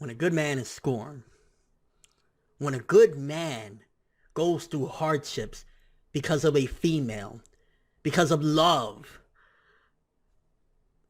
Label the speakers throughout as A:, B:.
A: when a good man is scorned, when a good man goes through hardships because of a female, because of love,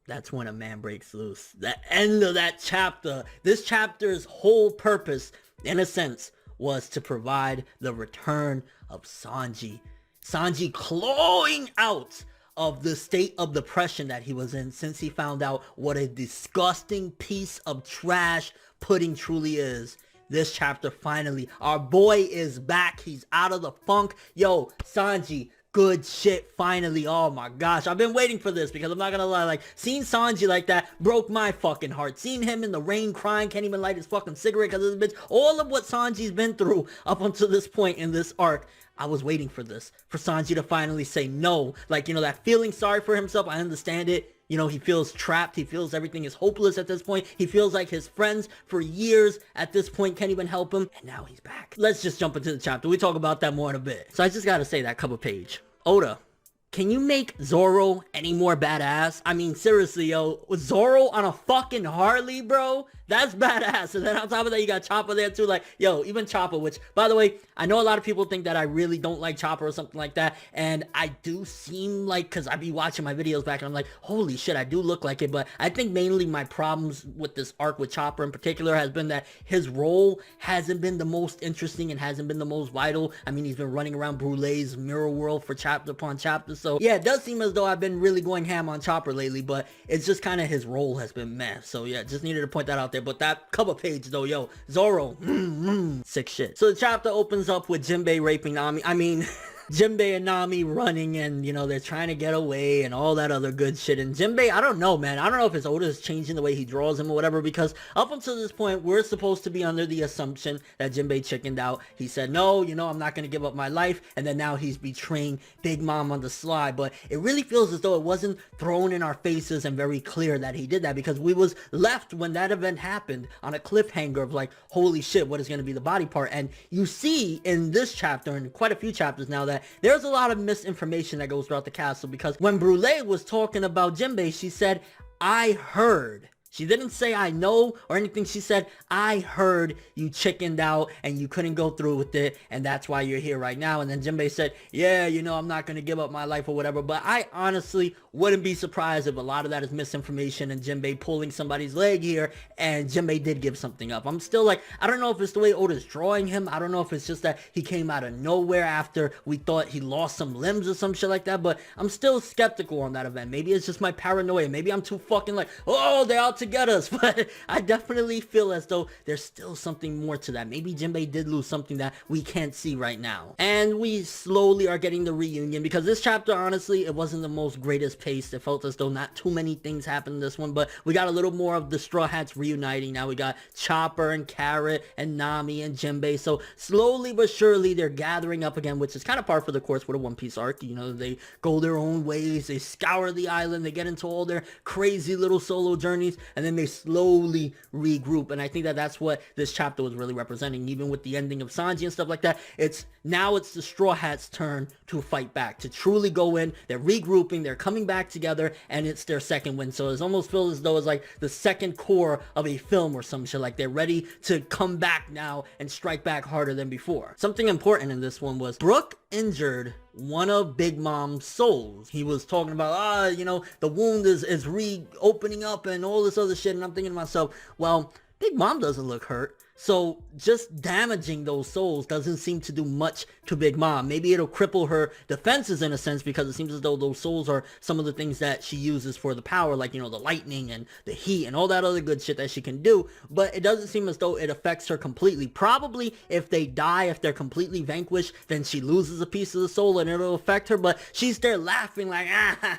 A: that's when a man breaks loose. The end of that chapter, this chapter's whole purpose, in a sense, was to provide the return of Sanji. Sanji clawing out of the state of depression that he was in since he found out what a disgusting piece of trash pudding truly is. This chapter, finally, our boy is back. He's out of the funk. Yo, Sanji, good shit, finally. Oh my gosh, I've been waiting for this, because I'm not gonna lie, like, seeing Sanji like that broke my fucking heart. Seeing him in the rain crying, can't even light his fucking cigarette because of this bitch. All of what Sanji's been through up until this point in this arc, I was waiting for this, for Sanji to finally say no. Like, you know, that feeling sorry for himself, I understand it. You know, he feels trapped. He feels everything is hopeless at this point. He feels like his friends for years at this point can't even help him. And now he's back. Let's just jump into the chapter. We talk about that more in a bit. So I just gotta say, that cover page. Oda, can you make Zoro any more badass? I mean, seriously, yo. With Zoro on a fucking Harley, bro? That's badass. And then on top of that, you got Chopper there too. Like, yo, even Chopper, which, by the way, I know a lot of people think that I really don't like Chopper or something like that. And I do seem like, because I be watching my videos back and I'm like, holy shit, I do look like it. But I think mainly my problems with this arc with Chopper in particular has been that his role hasn't been the most interesting and hasn't been the most vital. I mean, he's been running around Brulee's mirror world for chapter upon chapter. So yeah, it does seem as though I've been really going ham on Chopper lately, but it's just kind of his role has been meh. So yeah, just needed to point that out there. But that cover page though, yo, Zoro, sick shit. So the chapter opens up with Jinbei raping Nami. I mean, Jinbei and Nami running, and you know, they're trying to get away and all that other good shit. And Jinbei, I don't know, man. I don't know if it's Oda's changing the way he draws him or whatever, because up until this point, we're supposed to be under the assumption that Jinbei chickened out. He said, no, you know, I'm not going to give up my life. And then now he's betraying Big Mom on the sly. But it really feels as though it wasn't thrown in our faces and very clear that he did that, because we was left when that event happened on a cliffhanger of like, holy shit, what is going to be the body part? And you see in this chapter and quite a few chapters now that there's a lot of misinformation that goes throughout the castle, because when Brulee was talking about Jinbei, she said, I heard. She didn't say I know or anything. She said, I heard you chickened out and you couldn't go through with it, and that's why you're here right now. And then Jinbei said, yeah, you know, I'm not going to give up my life or whatever. But I honestly wouldn't be surprised if a lot of that is misinformation and Jinbei pulling somebody's leg here, and Jinbei did give something up. I'm still like, I don't know if it's the way Oda's drawing him. I don't know if it's just that he came out of nowhere after we thought he lost some limbs or some shit like that. But I'm still skeptical on that event. Maybe it's just my paranoia. Maybe I'm too fucking like, oh, they're out to get us. But I definitely feel as though there's still something more to that. Maybe Jinbei did lose something that we can't see right now. And we slowly are getting the reunion, because this chapter, honestly, it wasn't the most greatest pace. It felt as though not too many things happened in this one, but we got a little more of the Straw Hats reuniting. Now we got Chopper and Carrot and Nami and Jinbei. So slowly but surely they're gathering up again, which is kind of par for the course with a One Piece arc. You know, they go their own ways, they scour the island, they get into all their crazy little solo journeys, and then they slowly regroup. And I think that that's what this chapter was really representing, even with the ending of Sanji and stuff like that. It's the Straw Hats' turn to fight back, to truly go in. They're regrouping, they're coming back together, and it's their second win. So it almost feels as though it's like the second core of a film or some shit. Like they're ready to come back now and strike back harder than before. Something important in this one was Brook injured one of Big Mom's souls. He was talking about, you know, the wound is reopening up and all this other shit. And I'm thinking to myself, well, Big Mom doesn't look hurt. So just damaging those souls doesn't seem to do much to Big Mom. Maybe it'll cripple her defenses in a sense, because it seems as though those souls are some of the things that she uses for the power, like, you know, the lightning and the heat and all that other good shit that she can do. But it doesn't seem as though it affects her completely. Probably if they die, if they're completely vanquished, then she loses a piece of the soul and it'll affect her. But she's there laughing like,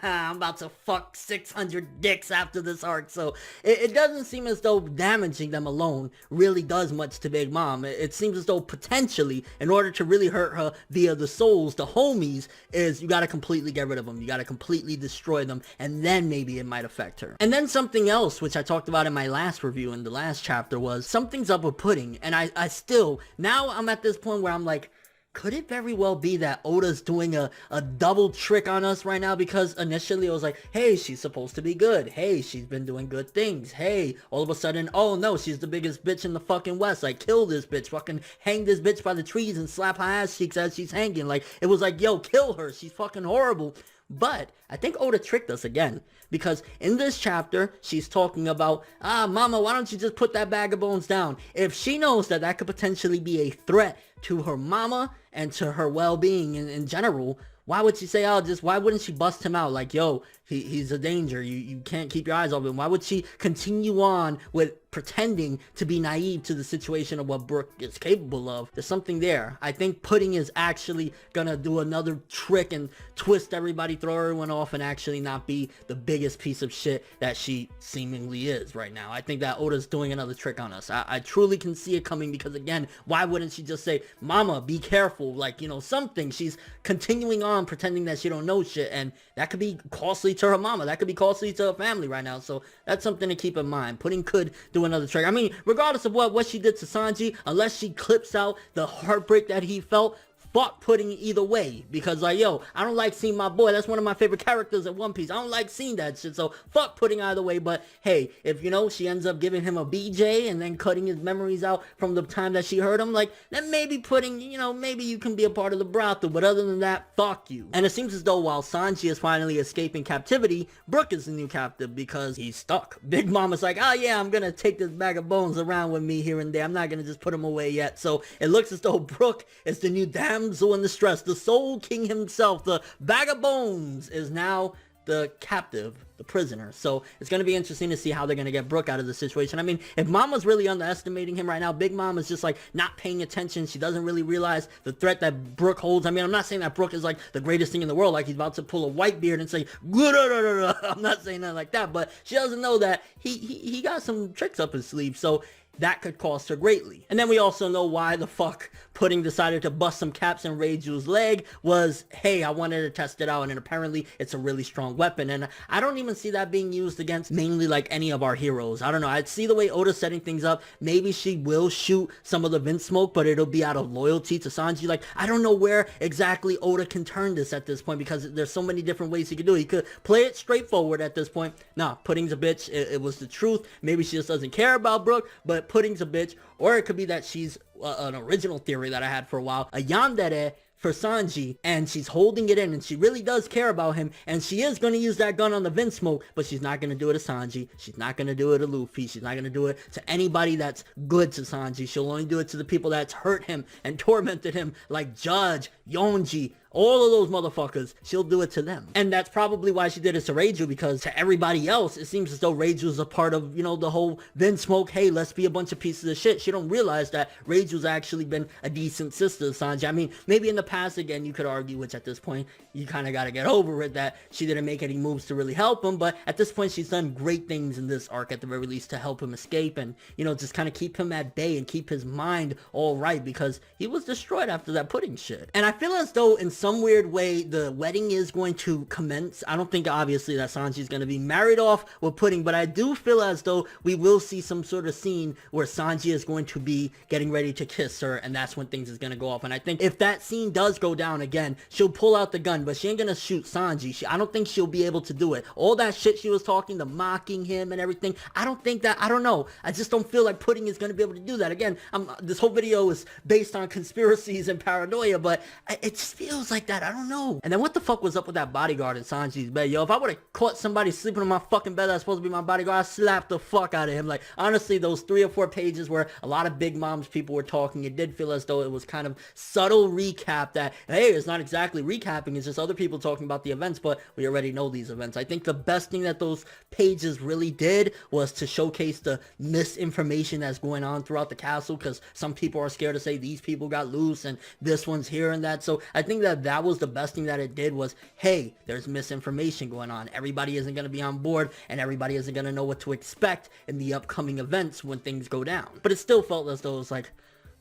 A: I'm about to fuck 600 dicks after this arc. So it doesn't seem as though damaging them alone really does much to Big Mom. It seems as though potentially, in order to really hurt her via the souls, the homies, is you gotta completely get rid of them. You gotta completely destroy them, and then maybe it might affect her. And then something else, which I talked about in my last review in the last chapter, was something's up with Pudding. And I still, now I'm at this point where I'm like, could it very well be that Oda's doing a double trick on us right now? Because initially it was like, hey, she's supposed to be good. Hey, she's been doing good things. Hey, all of a sudden, oh no, she's the biggest bitch in the fucking West. Like, kill this bitch. Fucking hang this bitch by the trees and slap her ass cheeks as she's hanging. Like, it was like, yo, kill her. She's fucking horrible. But I think Oda tricked us again, because in this chapter, she's talking about, mama, why don't you just put that bag of bones down? If she knows that that could potentially be a threat to her mama and to her well-being in general, why would she say, why wouldn't she bust him out? Like, yo, he's a danger. You can't keep your eyes open. Why would she continue on with pretending to be naive to the situation of what Brook is capable of? There's something there. I think Pudding is actually gonna do another trick and twist everybody, throw everyone off, and actually not be the biggest piece of shit that she seemingly is right now. I think that Oda's doing another trick on us. I truly can see it coming, because again, why wouldn't she just say, mama, be careful, like, you know, something? She's continuing on pretending that she don't know shit, and that could be costly to her mama. That could be costly to her family right now. So that's something to keep in mind. Pudding could do another trick. I mean, regardless of what she did to Sanji, unless she clips out the heartbreak that he felt, fuck Pudding either way, because like, yo, I don't like seeing my boy. That's one of my favorite characters at One Piece. I don't like seeing that shit, so fuck Pudding either way. But hey, if, you know, she ends up giving him a BJ and then cutting his memories out from the time that she heard him, like, then maybe Pudding, you know, maybe you can be a part of the brothel, but other than that, fuck you. And it seems as though while Sanji is finally escaping captivity, Brook is the new captive because he's stuck. Big Mama's like, oh yeah, I'm gonna take this bag of bones around with me here and there. I'm not gonna just put him away yet. So it looks as though Brook is the new damsel in distress. The Soul King himself, the bag of bones, is now the captive, the prisoner. So it's going to be interesting to see how they're going to get Brook out of the situation. I mean, if Mama's really underestimating him right now, Big Mama's just like not paying attention. She doesn't really realize the threat that Brook holds. I mean, I'm not saying that Brook is like the greatest thing in the world, like he's about to pull a white beard and say, I'm not saying that like that, but she doesn't know that he got some tricks up his sleeve. So that could cost her greatly. And then we also know why the fuck Pudding decided to bust some caps in Reiju's leg was, hey, I wanted to test it out, and apparently it's a really strong weapon. And I don't even see that being used against mainly like any of our heroes. I don't know. I'd see the way Oda's setting things up. Maybe she will shoot some of the Vent Smoke, but it'll be out of loyalty to Sanji. Like, I don't know where exactly Oda can turn this at this point, because there's so many different ways he could do it. He could play it straightforward at this point. Nah, Pudding's a bitch. It was the truth. Maybe she just doesn't care about Brook, but Pudding's a bitch. Or it could be that she's an original theory that I had for a while, a yandere for Sanji, and she's holding it in, and she really does care about him, and she is going to use that gun on the Vent Smoke, but she's not going to do it to Sanji. She's not going to do it to Luffy. She's not going to do it to anybody that's good to Sanji. She'll only do it to the people that's hurt him and tormented him, like Judge, Yonji, all of those motherfuckers. She'll do it to them. And that's probably why she did it to Reiju, because to everybody else, it seems as though Reiju's a part of, you know, the whole Vent Smoke, hey, let's be a bunch of pieces of shit. She don't realize that Reiju's actually been a decent sister to Sanji. I mean, maybe in the past, again, you could argue, which at this point, you kind of got to get over it, that she didn't make any moves to really help him, but at this point, she's done great things in this arc, at the very least, to help him escape and, you know, just kind of keep him at bay and keep his mind all right, because he was destroyed after that Pudding shit. And I feel as though in some weird way the wedding is going to commence. I don't think obviously that Sanji's going to be married off with Pudding, but I do feel as though we will see some sort of scene where Sanji is going to be getting ready to kiss her, and that's when things is going to go off. And I think if that scene does go down again, she'll pull out the gun, but she ain't going to shoot Sanji. I don't think she'll be able to do it. All that shit she was talking, the mocking him and everything, I don't think that, I don't know. I just don't feel like Pudding is going to be able to do that. Again, this whole video is based on conspiracies and paranoia, but it just feels like that. I don't know. And then what the fuck was up with that bodyguard in Sanji's bed? Yo, if I would have caught somebody sleeping on my fucking bed that's supposed to be my bodyguard, I slapped the fuck out of him. Like, honestly, those 3 or 4 pages where a lot of Big Mom's people were talking, it did feel as though it was kind of subtle recap that, hey, it's not exactly recapping, it's just other people talking about the events, but we already know these events. I think the best thing that those pages really did was to showcase the misinformation that's going on throughout the castle, because some people are scared to say these people got loose and this one's here and that. So I think that was the best thing that it did, was, hey, there's misinformation going on. Everybody isn't going to be on board, and everybody isn't going to know what to expect in the upcoming events when things go down. But it still felt as though it was like,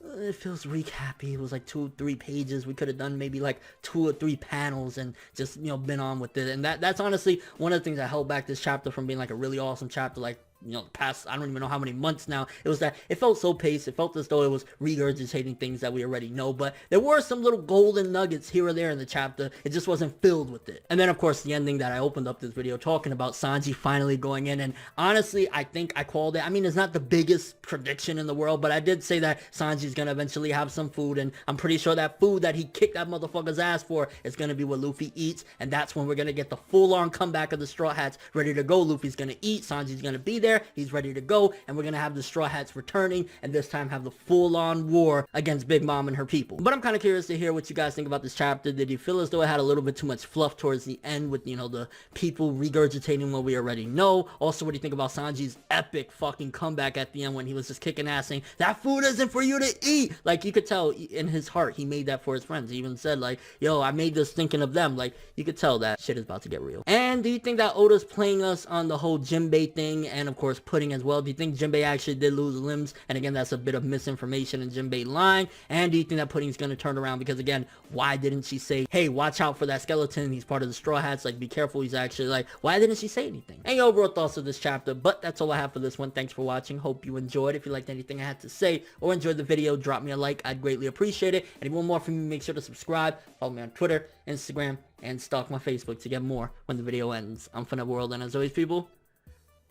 A: it feels recappy. It was like 2 or 3 pages. We could have done maybe like 2 or 3 panels and just, you know, been on with it. And that's honestly one of the things that held back this chapter from being like a really awesome chapter. Like, the past, I don't even know how many months now. It was that it felt so paced. It felt as though it was regurgitating things that we already know, but there were some little golden nuggets here or there in the chapter. It just wasn't filled with it. And then of course the ending that I opened up this video talking about, Sanji finally going in, and honestly I think I called it. I mean, it's not the biggest prediction in the world, but I did say that Sanji's gonna eventually have some food, and I'm pretty sure that food that he kicked that motherfucker's ass for is gonna be what Luffy eats, and that's when we're gonna get the full-on comeback of the Straw Hats ready to go. Luffy's gonna eat, Sanji's gonna be there, he's ready to go, and we're gonna have the Straw Hats returning, and this time have the full-on war against Big Mom and her people. But I'm kind of curious to hear what you guys think about this chapter. Did you feel as though it had a little bit too much fluff towards the end with, you know, the people regurgitating what we already know? Also, what do you think about Sanji's epic fucking comeback at the end when he was just kicking ass saying, that food isn't for you to eat? Like, you could tell in his heart he made that for his friends. He even said, like, yo, I made this thinking of them. Like, you could tell that shit is about to get real. And do you think that Oda's playing us on the whole Jinbei thing, and of course Pudding as well? Do you think Jinbei actually did lose limbs? And again, that's a bit of misinformation in Jinbei line. And do you think that Pudding's gonna turn around? Because again, why didn't she say, hey, watch out for that skeleton, he's part of the Straw Hats, like, be careful, he's actually, like, why didn't she say anything? And your overall thoughts of this chapter. But that's all I have for this one. Thanks for watching. Hope you enjoyed. If you liked anything I had to say or enjoyed the video, drop me a like. I'd greatly appreciate it. And if you want more from me, make sure to subscribe, follow me on Twitter, Instagram, and stalk my Facebook to get more when the video ends. I'm FNutWorld, and as always, people,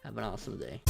A: have an awesome day.